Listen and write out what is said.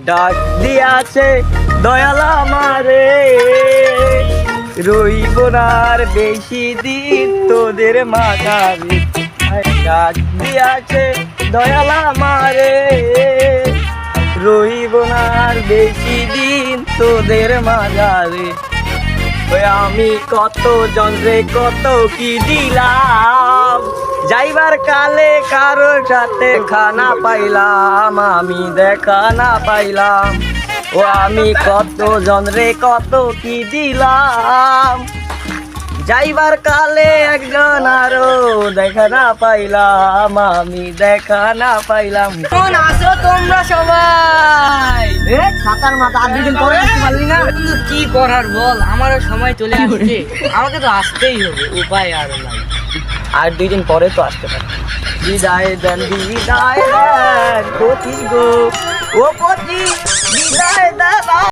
ডাক দিয়াছে দয়াল আমারে, রইব না আর বেশি দিন তোদের মাঝারে। ডাক দিয়াছে দয়াল আমারে, রইব না আর বেশি দিন তোদের মাঝারে। ওই আমি কত জনরে কত কি দিলাম, যাইবার কালে কারোর সাথে খানা পাইলাম, আমি দেখা না পাইলাম। ও আমি কত জনরে কত কি দিলাম, যাইবার কালে একজন আরো দেখা না পাইলাম, আমি দেখা না পাইলাম। কেমন আছো তোমরা সবাই? সাতার মাথা আর দুদিন পরে আসতে পারলি না? কিন্তু কি করার বল, আমারও সময় চলে আসছে, আমাকে তো আসতেই হবে, উপায় আর নাই। আর 2 দিন পরে তো আসতে পারে। বিদায় দেন, বিদায় দেন পতি গো, ও পতি।